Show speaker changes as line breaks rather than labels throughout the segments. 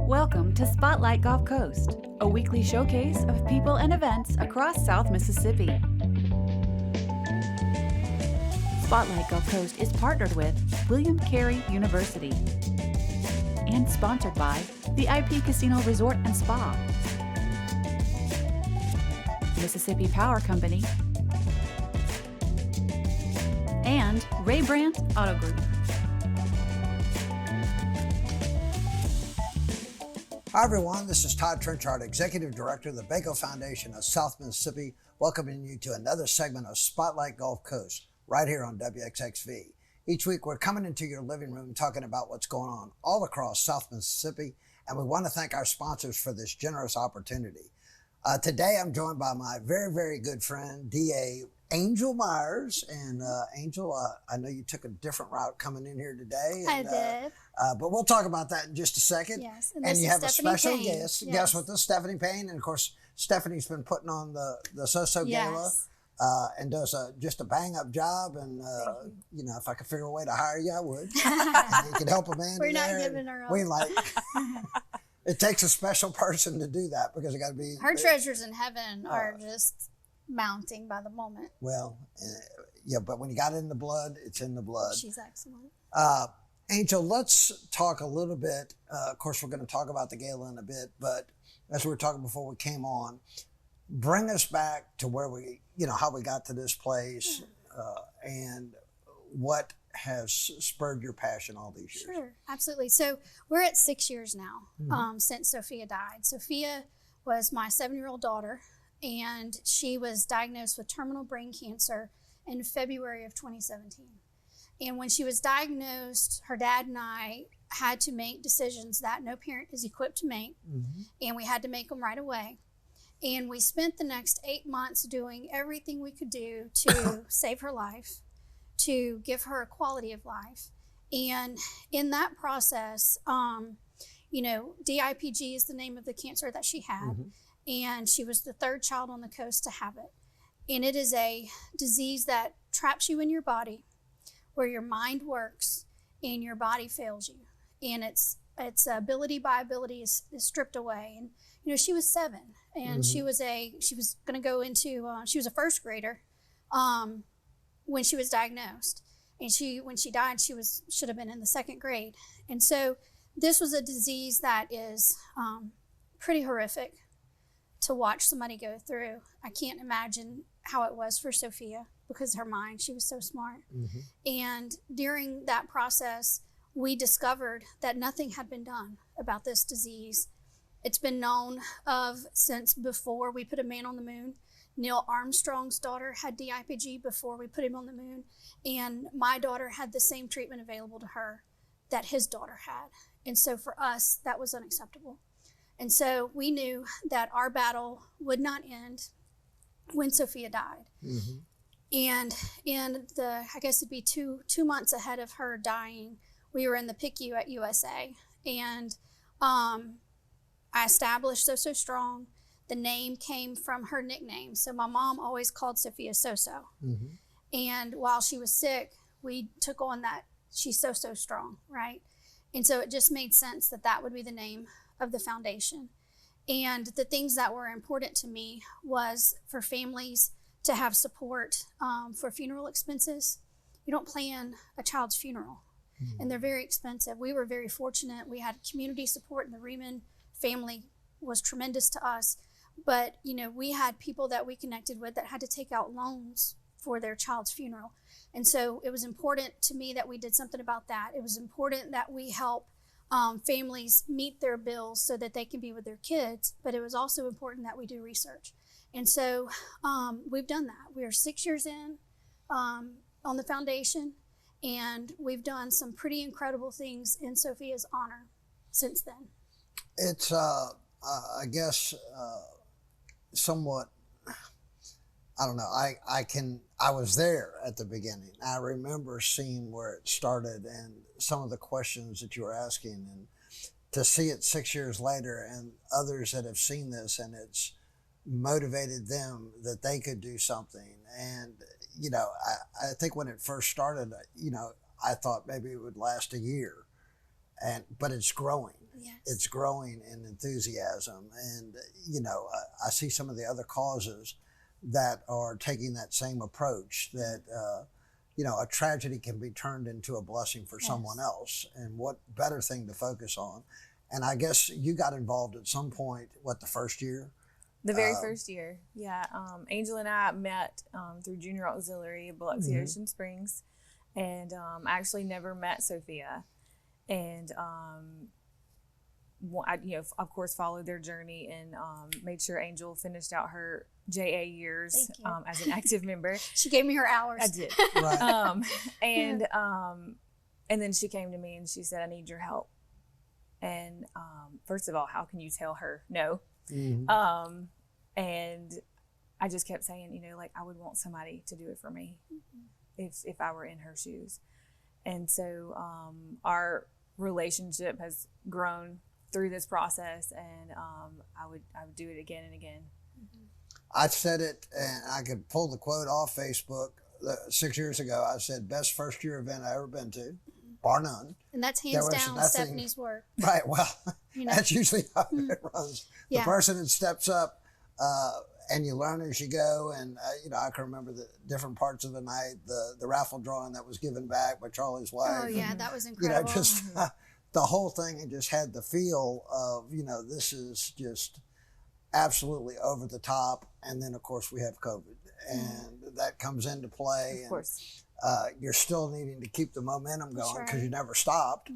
Welcome to Spotlight Gulf Coast, a weekly showcase of people and events across South Mississippi. Spotlight Gulf Coast is partnered with William Carey University and sponsored by the IP Casino Resort and Spa, Mississippi Power Company, and Ray Brandt Auto Group.
Hi everyone, this is Todd Trenchard, Executive Director of the Baco Foundation of South Mississippi, welcoming you to another segment of Spotlight Gulf Coast, right here on WXXV. Each week we're coming into your living room talking about what's going on all across South Mississippi, and we want to thank our sponsors for this generous opportunity. Today I'm joined by my very, very good friend, DA Angel Myers. And Angel, I know you took a different route coming in here today.
I did.
But we'll talk about that in just a second.
Yes.
And you have
Stephanie
a special
Payne.
guest
Yes.
with us, Stephanie Payne. And of course, Stephanie's been putting on the So-So Gala.
Yes.
And does just a bang-up job. And, you know, if I could figure a way to hire you, I would. You could help Amanda.
We're not
there,
giving her up.
We like... It takes a special person to do that because it got to be...
Her treasures in heaven are just mounting by the moment.
Well, yeah, but when you got it in the blood, it's in the blood.
She's excellent.
Angel, let's talk a little bit. Of course, we're going to talk about the gala in a bit, but as we were talking before we came on, bring us back to where we, how we got to this place and what has spurred your passion all these years.
Sure, absolutely. So we're at 6 years now since Sophia died. Sophia was my 7-year-old daughter, and she was diagnosed with terminal brain cancer in February of 2017. And when she was diagnosed, her dad and I had to make decisions that no parent is equipped to make, and we had to make them right away. And we spent the next 8 months doing everything we could do to save her life, to give her a quality of life. And in that process, DIPG is the name of the cancer that she had. And she was the third child on the coast to have it. And it is a disease that traps you in your body, where your mind works and your body fails you. And its ability by ability is stripped away. And, she was 7, and she was going to go into, she was a first grader when she was diagnosed. And when she died, should have been in the 2nd grade. And so this was a disease that is pretty horrific to watch somebody go through. I can't imagine how it was for Sophia because her mind, she was so smart. And during that process, we discovered that nothing had been done about this disease. It's been known of since before we put a man on the moon. Neil Armstrong's daughter had DIPG before we put him on the moon, and my daughter had the same treatment available to her that his daughter had. And so for us, that was unacceptable. And so we knew that our battle would not end when Sophia died. And in I guess it'd be two months ahead of her dying, we were in the PICU at USA. And I established So Strong. The name came from her nickname. So my mom always called Sophia So-So. And while she was sick, we took on that she's so strong, right? And so it just made sense that would be the name of the foundation. And the things that were important to me was for families to have support for funeral expenses. You don't plan a child's funeral, and they're very expensive. We were very fortunate. We had community support, and the Riemann family was tremendous to us. But, we had people that we connected with that had to take out loans for their child's funeral. And so it was important to me that we did something about that. It was important that we help families meet their bills so that they can be with their kids. But it was also important that we do research. And so we've done that. We are 6 years in on the foundation, and we've done some pretty incredible things in Sophia's honor since then.
It's, I guess, somewhat, I don't know, I was there at the beginning. I remember seeing where it started and some of the questions that you were asking, and to see it 6 years later and others that have seen this and it's motivated them that they could do something. And, I think when it first started, I thought maybe it would last a year, but it's growing. it's growing in enthusiasm. And, I see some of the other causes that are taking that same approach, that, a tragedy can be turned into a blessing for someone else. And what better thing to focus on? And I guess you got involved at some point, the first year?
The very first year, yeah. Angel and I met through Junior Auxiliary of Biloxi Ocean Springs, and I actually never met Sophia. And I, of course, followed their journey and made sure Angel finished out her JA years as an active member.
She gave me her hours.
I did.
Right.
And then she came to me and she said, "I need your help." And first of all, how can you tell her no?
Mm-hmm.
And I just kept saying, I would want somebody to do it for me if I were in her shoes. And so our relationship has grown through this process, and I would do it again and again.
I said it, and I could pull the quote off Facebook 6 years ago. I said, best first year event I ever been to, bar none.
And that's hands down Stephanie's work.
Right. Well, that's usually how it runs. The person that steps up, and you learn as you go. And, I can remember the different parts of the night, the raffle drawing that was given back by Charlie's wife.
Oh, yeah, that was incredible.
Just the whole thing, and just had the feel of, this is just absolutely over the top. And then, of course, we have COVID, and that comes into play.
Of course.
You're still needing to keep the momentum going because you never stopped.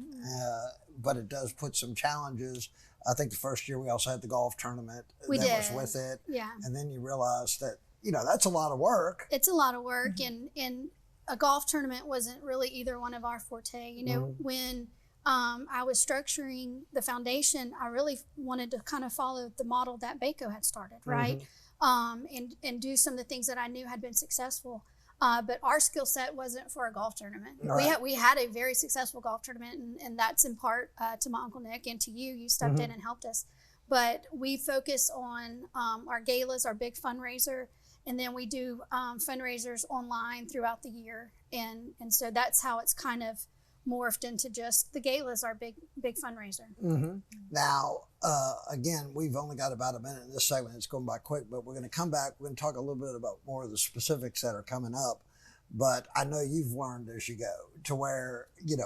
But it does put some challenges. I think the first year we also had the golf tournament that was with it. Yeah. And then you realize that, that's a lot of work.
It's a lot of work. And a golf tournament wasn't really either one of our forte. When I was structuring the foundation, I really wanted to kind of follow the model that Baco had started, right? And do some of the things that I knew had been successful. But our skill set wasn't for a golf tournament. Right. We had a very successful golf tournament, and that's in part to my Uncle Nick and to you. You stepped in and helped us. But we focus on our galas, our big fundraiser, and then we do fundraisers online throughout the year. And so that's how it's kind of morphed into just the galas, our big fundraiser.
Now, again, we've only got about a minute in this segment. It's going by quick, but we're going to come back. We're going to talk a little bit about more of the specifics that are coming up. But I know you've learned as you go to where, you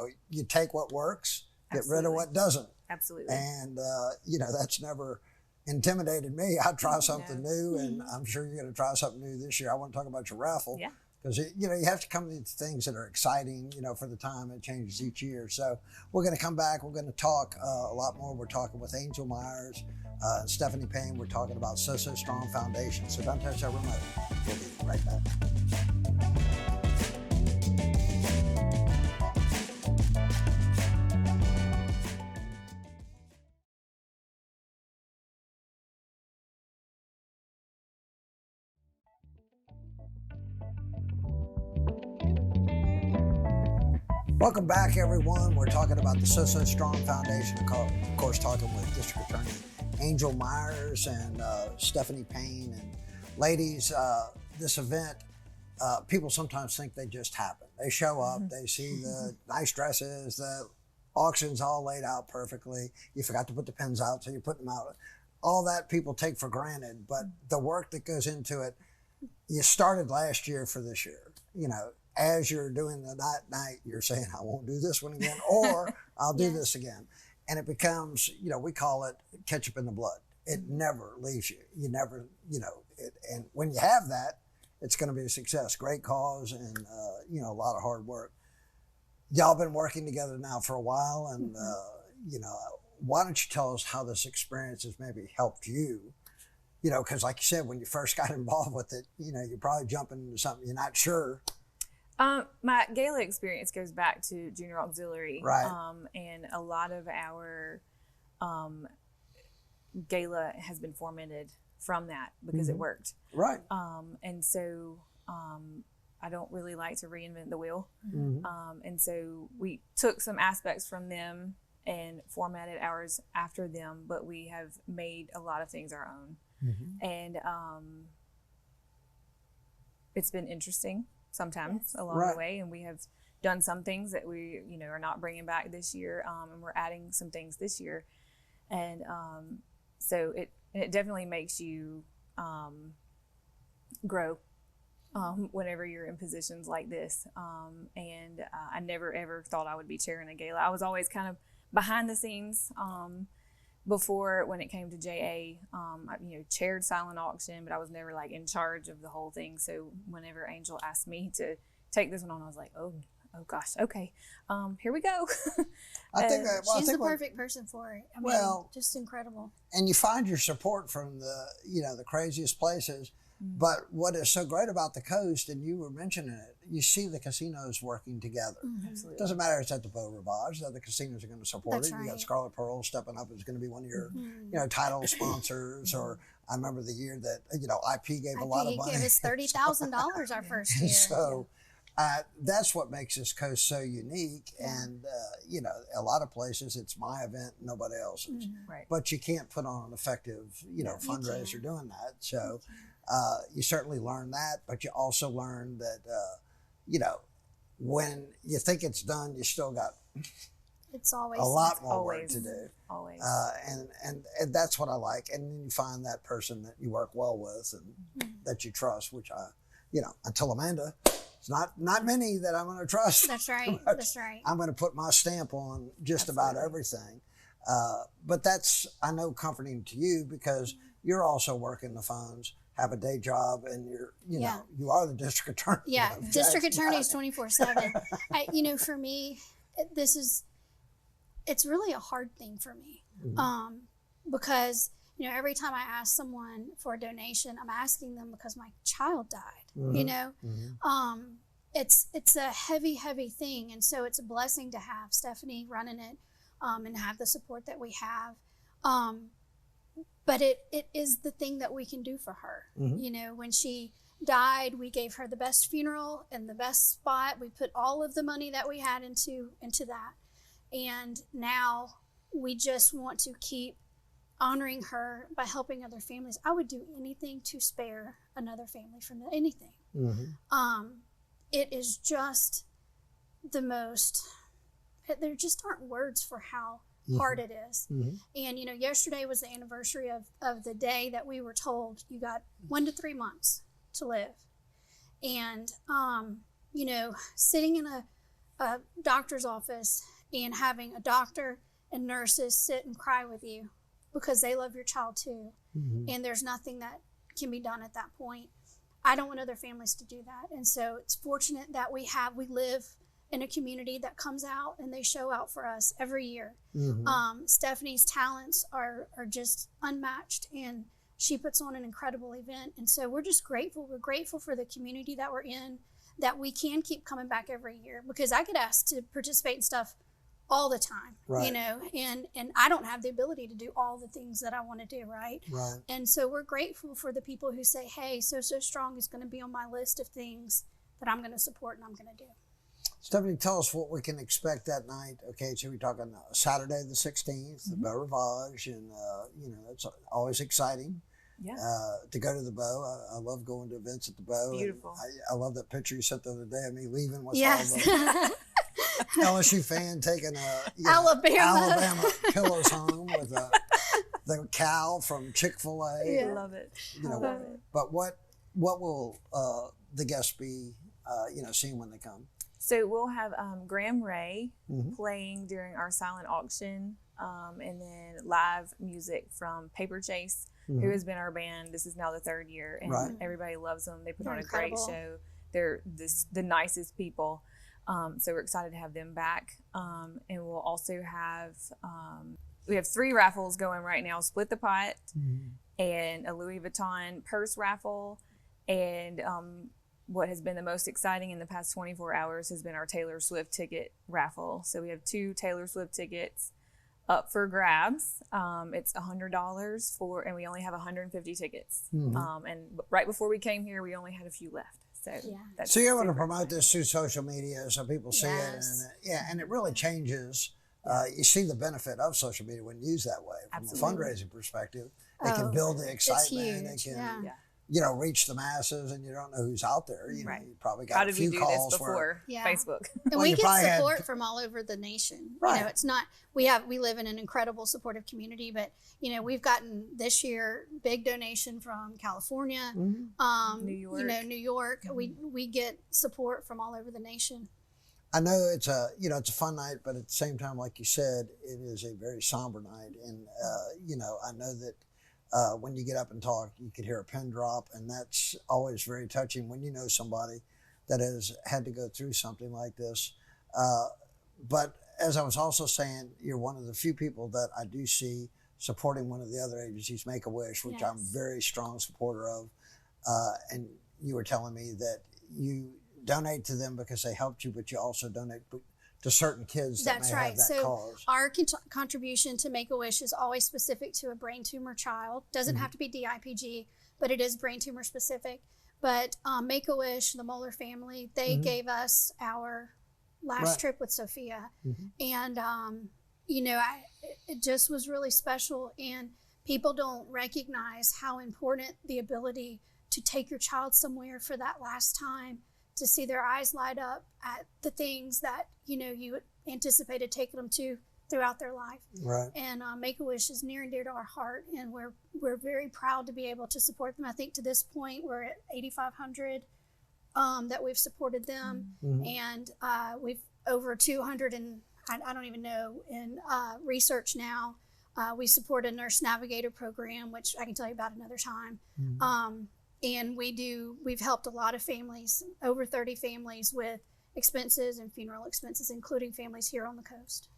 take what works, get rid of what doesn't.
Absolutely.
And, that's never intimidated me. I try something new, and I'm sure you're going to try something new this year. I want to talk about your raffle.
Yeah.
Because, you have to come into things that are exciting, for the time it changes each year. So we're going to come back. We're going to talk a lot more. We're talking with Angel Myers, Stephanie Payne. We're talking about So Strong Foundation. So don't touch that remote. We'll be right back. Welcome back, everyone. We're talking about the So Strong Foundation. Of course, talking with District Attorney Angel Myers and Stephanie Payne. And ladies, this event, people sometimes think they just happen. They show up, they see the nice dresses, the auctions all laid out perfectly. You forgot to put the pins out, so you put them out. All that people take for granted, but the work that goes into it, you started last year for this year, as you're doing the night, you're saying, I won't do this one again, or I'll do this again. And it becomes, we call it ketchup in the blood. It never leaves you. You never, and when you have that, it's going to be a success. Great cause and, a lot of hard work. Y'all been working together now for a while, and, why don't you tell us how this experience has maybe helped you? Because like you said, when you first got involved with it, you're probably jumping into something you're not sure.
My gala experience goes back to Junior Auxiliary.
Right.
And a lot of our gala has been formatted from that because it worked.
Right.
And so I don't really like to reinvent the wheel. And so we took some aspects from them and formatted ours after them, but we have made a lot of things our own. And it's been interesting sometimes along the way, and we have done some things that we are not bringing back this year, and we're adding some things this year. And so it definitely makes you grow whenever you're in positions like this. And I never ever thought I would be chairing a gala. I was always kind of behind the scenes. Before, when it came to JA, I chaired silent auction, but I was never like in charge of the whole thing. So whenever Angel asked me to take this one on, I was like, oh gosh, okay, here we go.
She's the perfect person for it. I mean, just incredible.
And you find your support from the craziest places. But what is so great about the coast, and you were mentioning it, you see the casinos working together.
Absolutely.
It doesn't matter if it's at the Beau Rivage, the other casinos are going to support
That's
it.
right.
You got Scarlet Pearl stepping up as going to be one of your title sponsors. Or I remember the year that IP gave a lot of money.
IP gave us $30,000 our first year.
So that's what makes this coast so unique. And a lot of places it's my event, nobody else's.
Right.
But you can't put on an effective fundraiser doing that. So you certainly learn that, but you also learn that when you think it's done, you still got
it's always
a lot more work to do.
Always.
And that's what I like. And then you find that person that you work well with and that you trust, which until Amanda, it's not many that I'm going to trust.
That's right. That's right.
I'm going to put my stamp on just about everything. But that's, I know, comforting to you because you're also working the phones, have a day job, and you are the district attorney.
Yeah, district attorney is 24/7. For me, it's really a hard thing for me because every time I ask someone for a donation, I'm asking them because my child died. It's a heavy thing, and so it's a blessing to have Stephanie running it and have the support that we have. But it is the thing that we can do for her. When she died, we gave her the best funeral and the best spot. We put all of the money that we had into that. And now we just want to keep honoring her by helping other families. I would do anything to spare another family from anything. It is just the most, there just aren't words for how hard it is. And yesterday was the anniversary of the day that we were told you got 1 to 3 months to live. And sitting in a doctor's office and having a doctor and nurses sit and cry with you because they love your child too, and there's nothing that can be done at that point. I don't want other families to do that. And so it's fortunate that we live in a community that comes out and they show out for us every year. Stephanie's talents are just unmatched, and she puts on an incredible event. And so we're just grateful. We're grateful for the community that we're in, that we can keep coming back every year, because I get asked to participate in stuff all the time, and I don't have the ability to do all the things that I want to do, right? And so we're grateful for the people who say, hey, So Strong is going to be on my list of things that I'm going to support and I'm going to do.
Stephanie, tell us what we can expect that night. Okay, so we're talking Saturday the 16th, the Beau Rivage, and it's always exciting. To go to the Beau. I love going to events at the Beau.
Beautiful.
I love that picture you sent the other day of me leaving with
Yes.
all the LSU fan taking
Alabama
pillows home with the cow from Chick-fil-A.
I love it.
But what will the guests be seeing when they come?
So we'll have Graham Ray playing during our silent auction, and then live music from Paper Chase, who has been our band. This is now the 3rd year, and everybody loves them. They put on a great show. They're the nicest people. So we're excited to have them back. And we'll also have, we have 3 raffles going right now: Split the Pot, and a Louis Vuitton purse raffle, and what has been the most exciting in the past 24 hours has been our Taylor Swift ticket raffle. So we have 2 Taylor Swift tickets up for grabs. It's $100 and we only have 150 tickets. And right before we came here, we only had a few left. So
you're able to promote this through social media so people see it, and it really changes. You see the benefit of social media when used that way from a fundraising perspective. It can build the excitement.
It's huge.
reach the masses, and you don't know who's out there. You probably got
How
a
did
few
we do
calls
this before Facebook?
And
Well,
we
you
get
probably
support
had-
from all over the nation.
Right.
It's not we live in an incredible supportive community, but we've gotten this year big donation from California,
New York.
New York. We get support from all over the nation.
I know it's a fun night, but at the same time, like you said, it is a very somber night. And I know that when you get up and talk, you could hear a pin drop, and that's always very touching when you know somebody that has had to go through something like this. But as I was also saying, you're one of the few people that I do see supporting one of the other agencies, Make-A-Wish, which I'm a very strong supporter of. And you were telling me that you donate to them because they helped you, but you also donate to certain kids that
That's
may
right.
have that
So
cause.
our contribution to Make-A-Wish is always specific to a brain tumor child. Doesn't have to be DIPG, but it is brain tumor specific. But Make-A-Wish, the Moeller family, they gave us our last trip with Sophia. And, it just was really special. And people don't recognize how important the ability to take your child somewhere for that last time, to see their eyes light up at the things that, you anticipated taking them to throughout their life.
Right.
And Make-A-Wish is near and dear to our heart, and we're very proud to be able to support them. I think to this point we're at 8,500 that we've supported them, and we've over 200 and I don't even know in research now. We support a nurse navigator program, which I can tell you about another time. And we've helped a lot of families, over 30 families, with expenses and funeral expenses, including families here on the coast.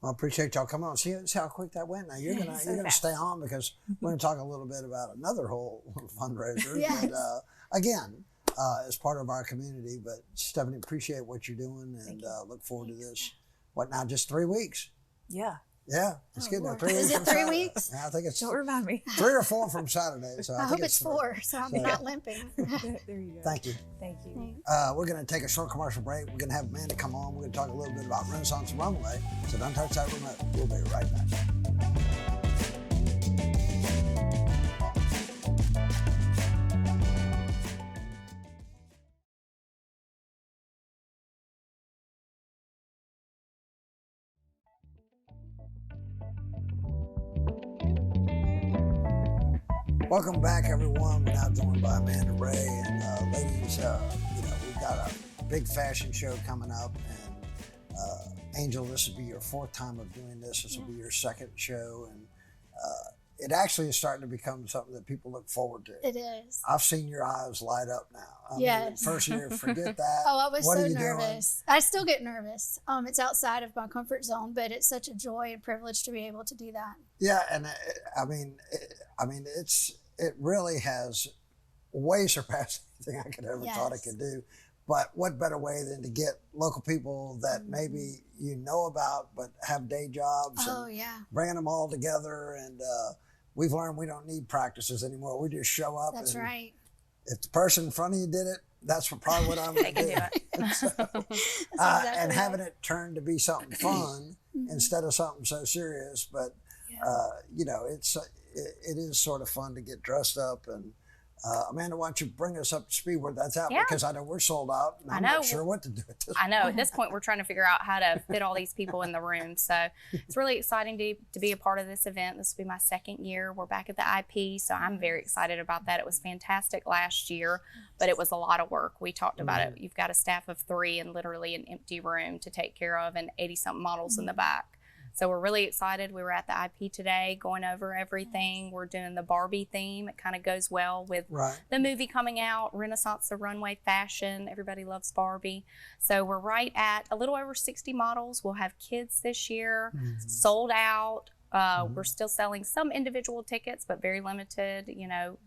I appreciate y'all coming on. See how quick that went. Now you're gonna stay on because we're gonna talk a little bit about another whole fundraiser.
Yes.
But, again, as part of our community. But Stephanie, appreciate what you're doing, and look forward to this. What now? Just 3 weeks?
Yeah.
Yeah, it's good. Now,
Lord.
3 weeks
Is it
from
3
Saturday.
weeks?
Yeah, I think it's
Don't remind me.
3 or 4 from Saturday. So
I
think
hope it's
3.
4, so I'm not limping.
There you go.
Thank you.
Thank you.
We're going to take a short commercial break. We're going to have Amanda come on. We're going to talk a little bit about Renaissance Runway. So don't touch that remote. We'll be right back. Welcome back, everyone. We're now joined by Amanda Ray, and ladies, we've got a big fashion show coming up, and Angel, this will be your 4th time of doing this. This will be your 2nd show, and it actually is starting to become something that people look forward to.
It is.
I've seen your eyes light up now. I mean,
Yes.
first year, forget that.
Oh, I was
What
so
are you
nervous. I still get nervous. It's outside of my comfort zone, but it's such a joy and privilege to be able to do that.
Yeah, and it really has way surpassed anything I could ever thought it
Yes.
could do. But what better way than to get local people that maybe you know about but have day jobs
Oh,
and
yeah.
bringing them all together. And we've learned we don't need practices anymore. We just show up.
That's
and
right.
If the person in front of you did it, that's probably what I'm going to do. And having it turn to be something fun instead of something so serious. But it is sort of fun to get dressed up. And Amanda, why don't you bring us up to speed where that's at?
Yeah.
Because I know we're sold out, and I'm not sure what to do at this
I know at this point we're trying to figure out how to fit all these people in the room. So it's really exciting to be a part of this event. This will be my 2nd year. We're back at the IP, so I'm very excited about that. It was fantastic last year, but it was a lot of work. We talked about it. You've got a staff of 3 and literally an empty room to take care of, and 80-something models in the back. So we're really excited. We were at the IP today going over everything. We're doing the Barbie theme. It kind of goes well with the movie coming out, Renaissance of Runway Fashion. Everybody loves Barbie. So we're right at a little over 60 models. We'll have kids this year, sold out. We're still selling some individual tickets, but very limited,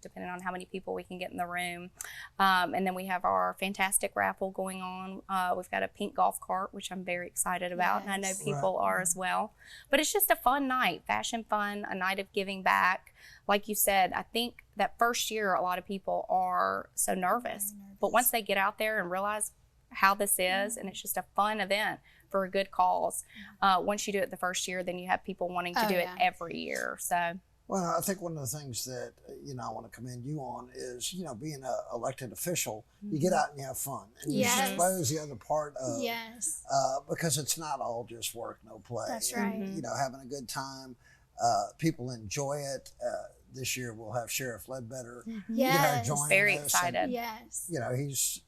depending on how many people we can get in the room. And then we have our fantastic raffle going on. We've got a pink golf cart, which I'm very excited about, and I know people are as well. But it's just a fun night, fashion fun, a night of giving back. Like you said, I think that first year, a lot of people are so nervous. But once they get out there and realize how this is, and it's just a fun event for a good cause. Once you do it the first year, then you have people wanting to do it every year. So
Well, I think one of the things that, I want to commend you on is, being an elected official, you get out and you have fun. And you
Yes.
expose the other part of,
Yes.
because it's not all just work, no play.
That's
And,
right.
having a good time, people enjoy it. This year we'll have Sheriff Ledbetter,
Yes.
joining
Very
us.
excited.
And,
Yes.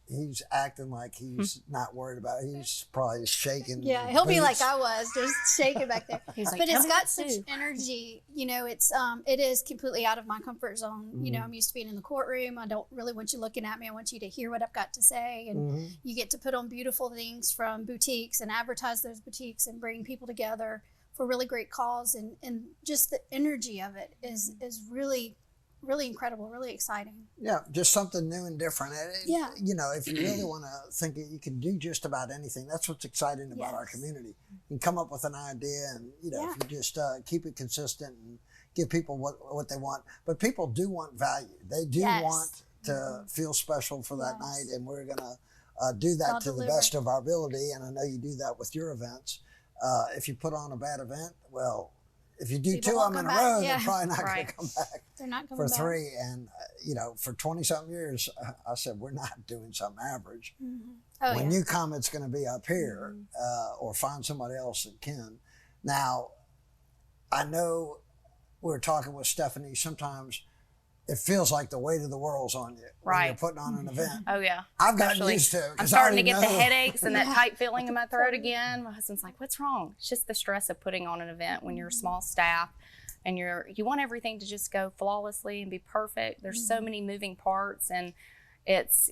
he's acting like he's not worried about it. He's probably shaking.
Yeah, he'll be like
boots.
I was, just shaking back there.
He's like,
But
"Tell
it's
me
got
what to
such
do."
energy. it is completely out of my comfort zone. I'm used to being in the courtroom. I don't really want you looking at me. I want you to hear what I've got to say. And you get to put on beautiful things from boutiques and advertise those boutiques and bring people together for really great cause. And just the energy of it is really, really incredible, really exciting.
Yeah, just something new and different.
Yeah.
If you really want to think it, you can do just about anything. That's what's exciting about our
Yes.
community. You can come up with an idea, and
Yeah.
if you just keep it consistent and give people what they want. But people do want value. They do
Yes.
want to feel special for that
Yes.
night, and we're gonna do that
I'll
to the
deliver.
best of our ability. And I know you do that with your events. If you put on a bad event, well, if you do
People
two of
won't
them in a
come back.
row,
Yeah.
they're probably not going
Right.
to come back
They're not coming
for
back.
3. And for 20 something years, I said we're not doing something average.
Oh,
When
yeah.
you come, it's going to be up here, or find somebody else that can. Now, I know we're talking with Stephanie. Sometimes it feels like the weight of the world's on you when you're
Right.
putting on an event.
Oh yeah.
I've gotten
Especially-
used to it.
I'm
'cause I
starting to
already
get the
know.
headaches and that tight feeling in my throat again. My husband's like, "What's wrong?" It's just the stress of putting on an event when you're a small staff and you want everything to just go flawlessly and be perfect. There's so many moving parts, and it's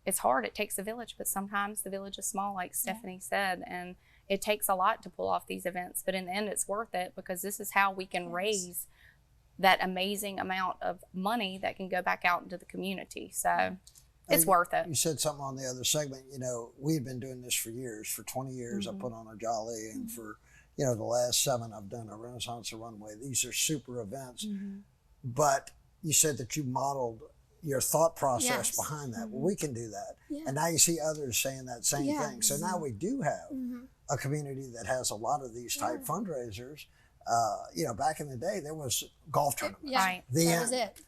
it's hard. It takes a village, but sometimes the village is small, like Stephanie said, and it takes a lot to pull off these events. But in the end, it's worth it because this is how we can raise that amazing amount of money that can go back out into the community. So it's worth it.
You said something on the other segment. We've been doing this for years. For 20 years, I put on a Jolly, and for the last 7, I've done a Renaissance runway. These are super events. But you said that you modeled your thought process
Yes.
behind that. Well, we can do that.
Yeah.
And now you see others saying that same thing. So
Yes.
now we do have a community that has a lot of these type fundraisers. Back in the day, there was golf tournaments.
Yeah,
Right.
The
that
end.
was it.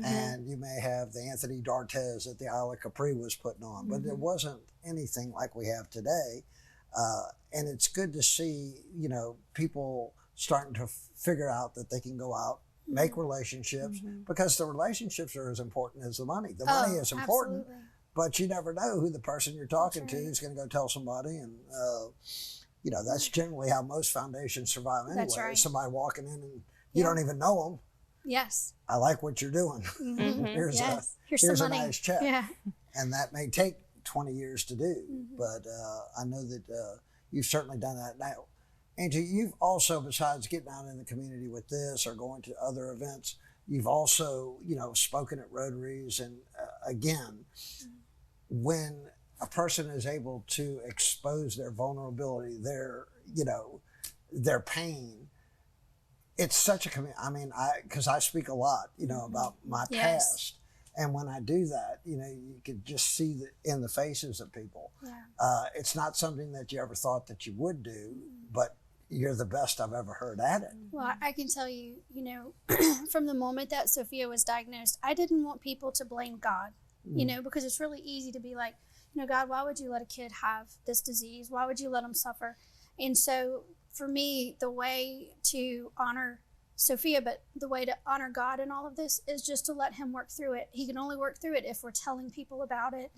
And you may have the Anthony D'Artes that the Isle of Capri was putting on, but it wasn't anything like we have today. And it's good to see, people starting to figure out that they can go out, make relationships, because the relationships are as important as the money. The money is important,
Absolutely.
but you never know who the person you're talking
That's
to
right.
is going to go tell somebody. And, that's generally how most foundations survive anyway.
That's right.
Somebody walking in and you don't even know them.
Yes.
I like what you're doing. Here's
Yes.
here's
some
a
money.
nice check.
Yeah.
And that may take 20 years to do, but I know that you've certainly done that. Now, Angie, you've also, besides getting out in the community with this or going to other events, you've also, spoken at Rotaries. And again, when a person is able to expose their vulnerability, their pain, it's such a because I speak a lot, about my
Yes.
past. And when I do that, you could just see in the faces of people.
Yeah.
It's not something that you ever thought that you would do, but you're the best I've ever heard at it.
Well, I can tell you, from the moment that Sophia was diagnosed, I didn't want people to blame God, because it's really easy to be like, God, why would you let a kid have this disease? Why would you let them suffer? And so for me, the way to honor Sophia, but the way to honor God in all of this is just to let him work through it. He can only work through it if we're telling people about it.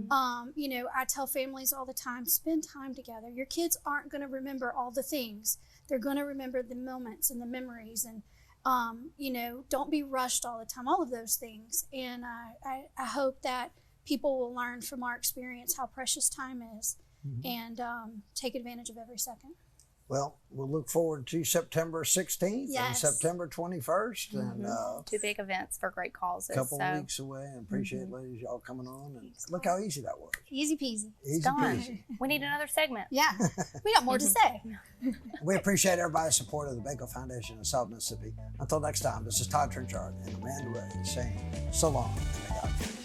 I tell families all the time, spend time together. Your kids aren't going to remember all the things. They're going to remember the moments and the memories, and don't be rushed all the time, all of those things. And I hope that people will learn from our experience how precious time is, and take advantage of every second.
Well, we'll look forward to September 16th and
Yes.
September 21st, and
Two big events for great causes.
a couple
so
of weeks away. And appreciate ladies y'all coming on, and look how easy that was.
Easy peasy.
Easy
done.
peasy.
We need another segment.
Yeah, we got more to say.
We appreciate everybody's support of the Baco Foundation of South Mississippi. Until next time, this is Todd Trenchard and Amanda Ray saying so long and may God be with you.